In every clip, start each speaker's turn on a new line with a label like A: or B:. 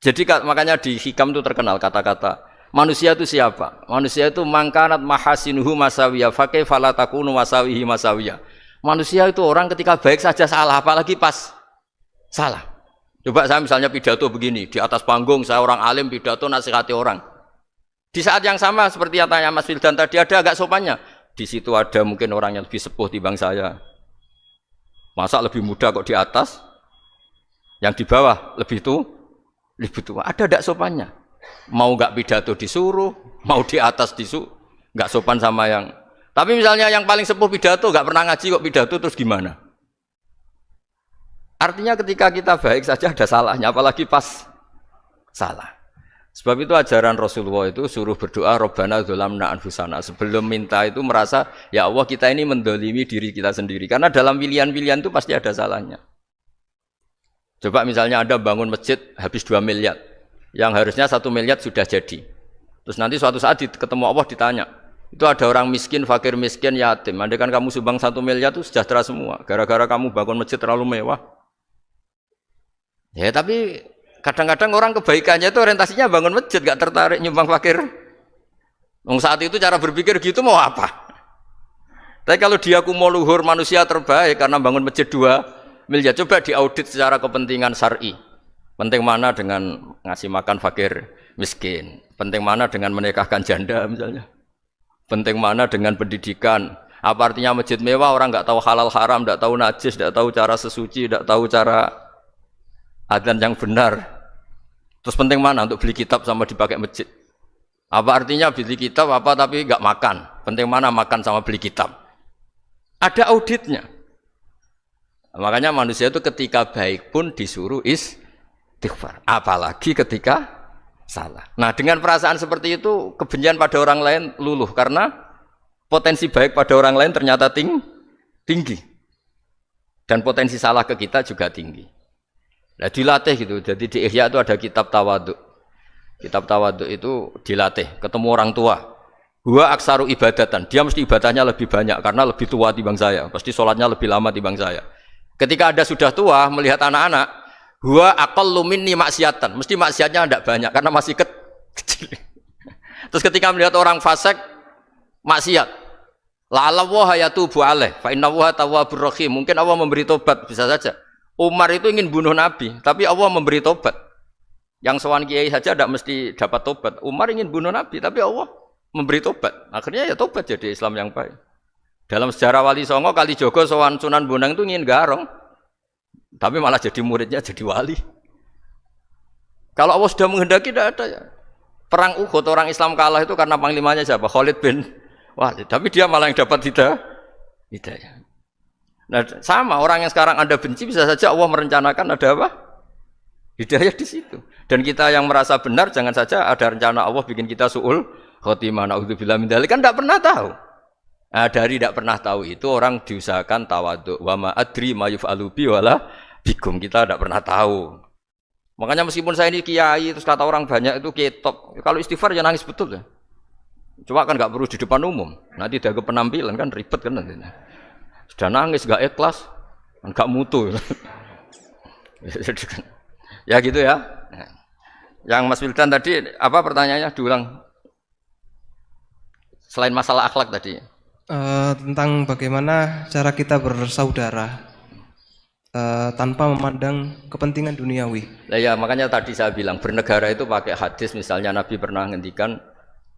A: Jadi makanya di Hikam itu terkenal kata-kata manusia itu siapa? Manusia itu mangkanat mahasinuhu masawiya fakih falatakunu masawihi masawiya. Manusia itu orang ketika baik saja salah, apalagi pas salah. Coba saya misalnya pidato begini, di atas panggung saya orang alim pidato nasihati orang. Di saat yang sama seperti yang tanya Mas Wildan tadi, ada agak sopannya. Di situ ada mungkin orang yang lebih sepuh timbang saya. Masa lebih muda kok di atas? Yang di bawah lebih tua. Ada agak sopannya. Mau enggak pidato disuruh, mau di atas disuruh, enggak sopan sama yang. Tapi misalnya yang paling sepuh pidato enggak pernah ngaji kok pidato terus gimana? Artinya ketika kita baik saja ada salahnya, apalagi pas salah. Sebab itu ajaran Rasulullah itu suruh berdoa Rabbana dzolamna anfusana. Sebelum minta itu merasa, ya Allah kita ini mendolimi diri kita sendiri. Karena dalam pilihan-pilihan itu pasti ada salahnya. Coba misalnya Anda bangun masjid habis 2 miliar. Yang harusnya 1 miliar sudah jadi. Terus nanti suatu saat ketemu Allah ditanya, itu ada orang miskin, fakir miskin, yatim. Andai kan kamu sumbang 1 miliar itu sejahtera semua. Gara-gara kamu bangun masjid terlalu mewah. Ya tapi kadang-kadang orang kebaikannya itu orientasinya bangun masjid, gak tertarik nyumbang fakir. Saat itu cara berpikir gitu mau apa? Tapi kalau dia kumuluhur manusia terbaik karena bangun masjid 2 miliar, coba diaudit secara kepentingan syar'i. Penting mana dengan ngasih makan fakir miskin? Penting mana dengan menikahkan janda misalnya? Penting mana dengan pendidikan? Apa artinya masjid mewah orang nggak tahu halal haram, nggak tahu najis, nggak tahu cara sesuci, nggak tahu cara adzan yang benar. Terus penting mana untuk beli kitab sama dipakai masjid? Apa artinya beli kitab apa tapi nggak makan? Penting mana makan sama beli kitab? Ada auditnya. Makanya manusia itu ketika baik pun disuruh istighfar. Apalagi ketika salah. Nah dengan perasaan seperti itu kebencian pada orang lain luluh karena potensi baik pada orang lain ternyata tinggi. Dan potensi salah ke kita juga tinggi. Nah dilatih gitu, jadi di Ihya itu ada kitab tawaduk. Kitab tawaduk itu dilatih, ketemu orang tua. Huwa aksaru ibadatan, dia mesti ibadahnya lebih banyak karena lebih tua timbang saya. Pasti sholatnya lebih lama timbang saya. Ketika Anda sudah tua, melihat anak-anak, huwa aqallu minni maksiatan, mesti maksiatnya tidak banyak karena masih kecil. Terus ketika melihat orang fasik, maksiat, la'alla wa yatubu alaih, fa inna wa tawwabur rahim. Mungkin Allah memberi tobat, bisa saja. Umar itu ingin bunuh Nabi, tapi Allah memberi tobat. Yang sowan kiai saja tidak mesti dapat tobat. Umar ingin bunuh Nabi, tapi Allah memberi tobat. Akhirnya ya tobat jadi Islam yang baik. Dalam sejarah Wali Songo, Kalijogo sowan Sunan Bonang itu ingin garong, tapi malah jadi muridnya jadi wali. Kalau Allah sudah menghendaki tidak ada ya. Perang Uhud orang Islam kalah itu karena panglimanya siapa? Khalid bin Walid. Tapi dia malah yang dapat hidayah. Nah, sama orang yang sekarang Anda benci bisa saja Allah merencanakan ada apa? Hidayah di situ. Dan kita yang merasa benar jangan saja ada rencana Allah bikin kita su'ul khotimah naudzubillah min dzalik, kan tidak pernah tahu. Nah, dari tidak pernah tahu itu orang diusahakan tawadhu. Wa ma adri ma yuf'alu bi wala bikum, kita tidak pernah tahu. Makanya meskipun saya ini kiai terus kata orang banyak itu ketok. Kalau istighfar ya nangis betul ya. Cuma kan enggak perlu di depan umum. Nanti ada penampilan kan ribet kan nanti. Sudah nangis gak ikhlas, gak mutu. Ya gitu ya. Yang Mas Wildan tadi apa pertanyaannya diulang? Selain masalah akhlak tadi.
B: Tentang bagaimana cara kita bersaudara tanpa memandang kepentingan duniawi.
A: Nah, ya makanya tadi saya bilang bernegara itu pakai hadis. Misalnya Nabi pernah ngendikan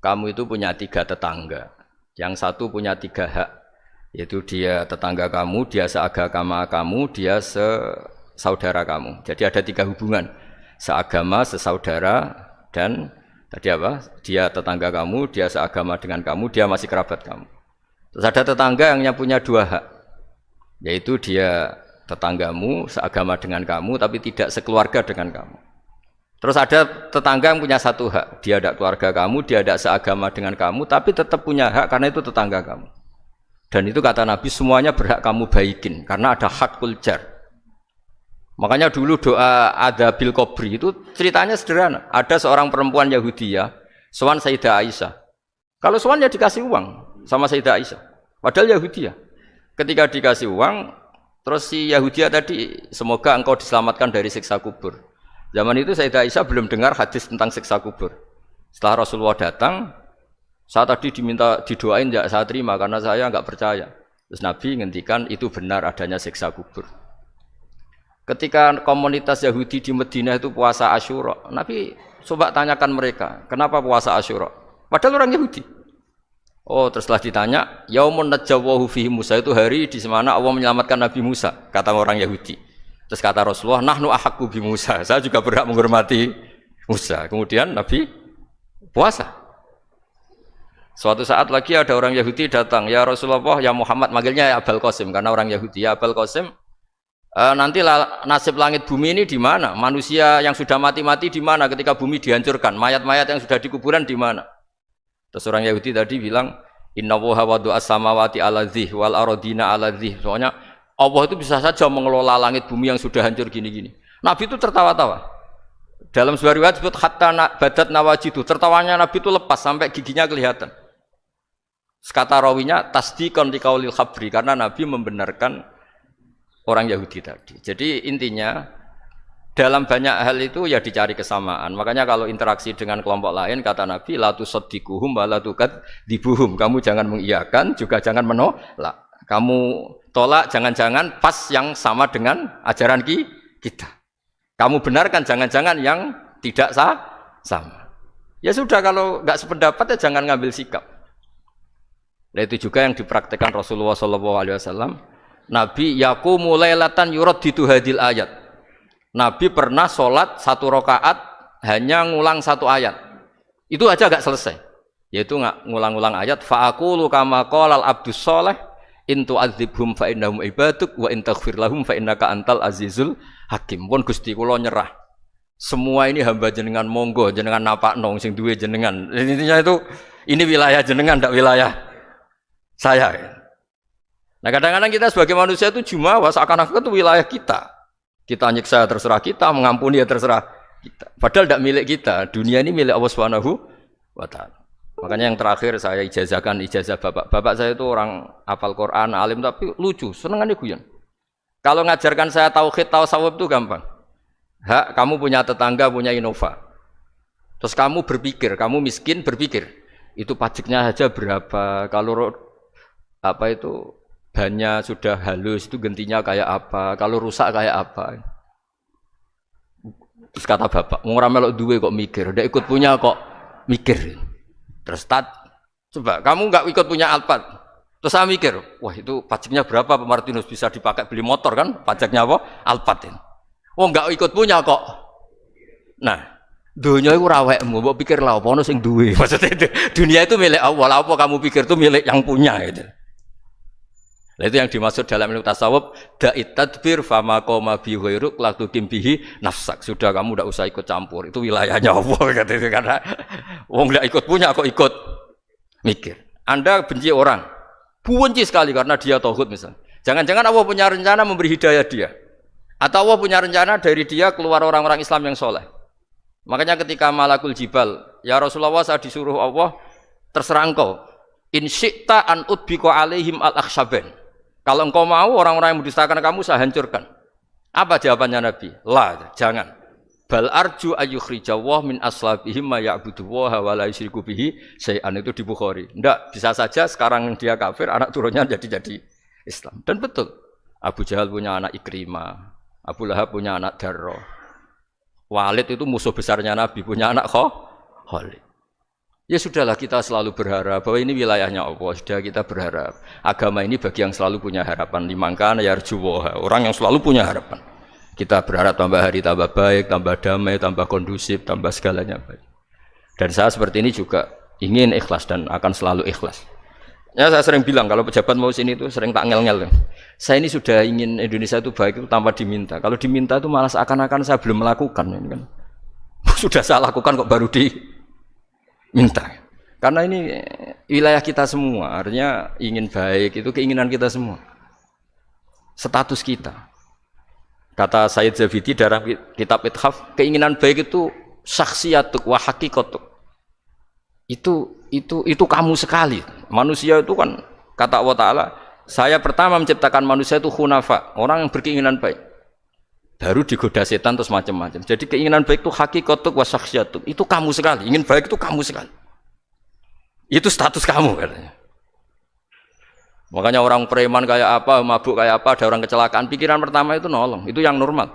A: kamu itu punya 3 tetangga. Yang satu punya 3 hak. Yaitu dia tetangga kamu, dia seagama kamu, dia sesaudara kamu. Jadi ada 3 hubungan, seagama, sesaudara, dan tadi apa? Dia tetangga kamu, dia seagama dengan kamu, dia masih kerabat kamu. Terus ada tetangga yang punya 2 hak, yaitu dia tetanggamu, seagama dengan kamu, tapi tidak sekeluarga dengan kamu. Terus ada tetangga yang punya 1 hak, dia tidak keluarga kamu, dia tidak seagama dengan kamu, tapi tetap punya hak karena itu tetangga kamu. Dan itu kata Nabi semuanya berhak kamu baikin karena ada hakul jar. Makanya dulu doa ada bil kubri itu ceritanya sederhana. Ada seorang perempuan Yahudiyah sowan Sayyidah Aisyah. Kalau sowan ya dikasih uang sama Sayyidah Aisyah. Padahal Yahudiyah. Ketika dikasih uang, terus si Yahudiyah tadi, semoga engkau diselamatkan dari siksa kubur. Zaman itu Sayyidah Aisyah belum dengar hadis tentang siksa kubur. Setelah Rasulullah datang, saya tadi diminta didoain, ya saya terima karena saya nggak percaya. Terus Nabi ngendikan itu benar adanya siksa kubur. Ketika komunitas Yahudi di Madinah itu puasa Asyura, Nabi coba tanyakan mereka, kenapa puasa Asyura? Padahal orang Yahudi. Oh, terus setelah ditanya, Yaumun najjawahu fihi Musa, itu hari di mana Allah menyelamatkan Nabi Musa, kata orang Yahudi. Terus kata Rasulullah, nahnu ahaqqu bi Musa, saya juga berhak menghormati Musa. Kemudian Nabi puasa. Suatu saat lagi ada orang Yahudi datang, ya Rasulullah, ya Muhammad, manggilnya ya Abul Qasim karena orang Yahudi. Ya Abul Qasim, nanti nasib langit bumi ini di mana? Manusia yang sudah mati-mati di mana ketika bumi dihancurkan? Mayat-mayat yang sudah di kuburan di mana? Terus orang Yahudi tadi bilang, Inna woha wadu as-samawati ala dzih wal arodina ala dzih. Soalnya Allah itu bisa saja mengelola langit bumi yang sudah hancur gini-gini. Nabi itu tertawa-tawa. Dalam sebuah riwayat disebut hatta badat nawajidu. Tertawanya Nabi itu lepas sampai giginya kelihatan. Kata rawinya tasdiqan liqaulil khabri, karena Nabi membenarkan orang Yahudi tadi. Jadi intinya dalam banyak hal itu ya dicari kesamaan. Makanya kalau interaksi dengan kelompok lain, kata Nabi, la tusaddiquhum wa la tukadzibuhum. Kamu jangan mengiyakan, juga jangan menolak. Kamu tolak jangan-jangan pas yang sama dengan ajaran kita. Kamu benarkan jangan-jangan yang tidak sama. Ya sudah, kalau nggak sependapat ya jangan ngambil sikap. Nah, itu juga yang dipraktekkan Rasulullah SAW. Nabi yaqumu lailatan yuraddidu hadil ayat. Nabi pernah sholat 1 rakaat hanya ngulang 1 ayat. Itu aja gak selesai. Yaitu ngulang-ngulang ayat. Fa'akulu kama qolal abdus sholeh in tu'adzibhum fa innahum ibaduk wa in taghfir lahum fa innaka antal azizul hakim. Pun Gusti kula nyerah. Semua ini hamba jenengan, monggo jenengan napakno sing duwe jenengan. Intinya itu ini wilayah jenengan, ndak wilayah saya. Nah, kadang-kadang kita sebagai manusia itu jumawa seakan-akan itu wilayah kita. Kita nyiksa terserah kita, mengampuni ya terserah kita. Padahal tidak milik kita. Dunia ini milik Allah Subhanahu wa Ta'ala. Makanya yang terakhir saya ijazah bapak. Bapak saya itu orang hafal Quran, alim tapi lucu, senengannya guyon. Kalau ngajarkan saya tauhid, tasawuf itu gampang. Hak, kamu punya tetangga, punya Innova. Terus kamu berpikir, kamu miskin berpikir, itu pajaknya saja berapa? Kalau bannya sudah halus itu gentinya kayak apa, kalau rusak kayak apa. Terus kata bapak, mau melok duwe kok mikir, udah ikut punya kok mikir. Terus coba kamu nggak ikut punya Alphard, terus saya mikir, wah itu pajaknya berapa Pak Martinus, bisa dipakai beli motor kan, pajaknya apa? Alphard ini. Oh nggak ikut punya kok. Nah, dunia itu rawekmu, mbok pikir lah apa ono sing duwe. Maksudnya dunia itu milik Allah, apa kamu pikir itu milik yang punya gitu. Nah, itu yang dimaksud dalam ilmu tasawuf, da'it tadbir fama qoma bi ghairuk la tuqim bihi nafsak. Sudah kamu tidak usah ikut campur, itu wilayahnya Allah gitu, karena wong ndak ikut punya kok ikut mikir. Anda benci orang, benci sekali karena dia tauhid misalnya. Jangan-jangan Allah punya rencana memberi hidayah dia. Atau Allah punya rencana dari dia keluar orang-orang Islam yang soleh. Makanya ketika Malakul Jibal, ya Rasulullah saya disuruh Allah, terserah engkau. In syi'ta an udbiqa alaihim al-akhshaban. Kalau engkau mau orang-orang yang mendustakan kamu saya hancurkan. Apa jawabannya Nabi? La, jangan. Bal arju ayyukhrijawah min aslabihim ma ya'budu wa la yusyriku bihi syai'an, itu di Bukhari. Enggak, bisa saja sekarang dia kafir, anak turunnya jadi Islam. Dan betul. Abu Jahal punya anak Ikrimah, Abu Lahab punya anak Darro. Walid itu musuh besarnya Nabi, punya anak Khalid. Ya sudahlah, kita selalu berharap bahwa ini wilayahnya Allah. Sudah, kita berharap agama ini bagi yang selalu punya harapan. Dimangkan yarjuwa, orang yang selalu punya harapan. Kita berharap tambah hari tambah baik, tambah damai, tambah kondusif, tambah segalanya baik. Dan saya seperti ini juga ingin ikhlas dan akan selalu ikhlas. Ya, saya sering bilang kalau pejabat mau sini itu sering tak ngel-ngel. Saya ini sudah ingin Indonesia itu baik itu tanpa diminta. Kalau diminta itu malah seakan-akan saya belum melakukan, ini kan. Sudah saya lakukan kok baru minta, karena ini wilayah kita semua, artinya ingin baik itu keinginan kita semua, status kita. Kata Sayyid Zabidi dalam kitab Ithaf, keinginan baik itu syakhsiyatuk wa hakikatuk. Itu kamu sekali. Manusia itu kan kata Allah Ta'ala, saya pertama menciptakan manusia itu khunafa, orang yang berkeinginan baik. Baru digoda setan terus macam-macam. Jadi keinginan baik itu hakikatuk wa syakhsiyatuk. Itu kamu sekali. Ingin baik itu kamu sekali. Itu status kamu katanya. Makanya orang preman kayak apa, mabuk kayak apa, ada orang kecelakaan, pikiran pertama itu nolong. Itu yang normal.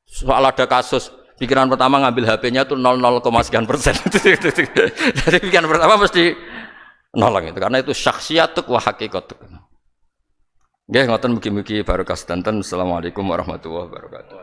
A: Soal ada kasus, pikiran pertama ngambil HP-nya itu 0,0%. Jadi pikiran pertama mesti nolong itu. Karena itu syakhsiyatuk wa hakikatuk. Nggih, ngoten mugi-mugi barokah sedanten. Assalamualaikum warahmatullahi wabarakatuh.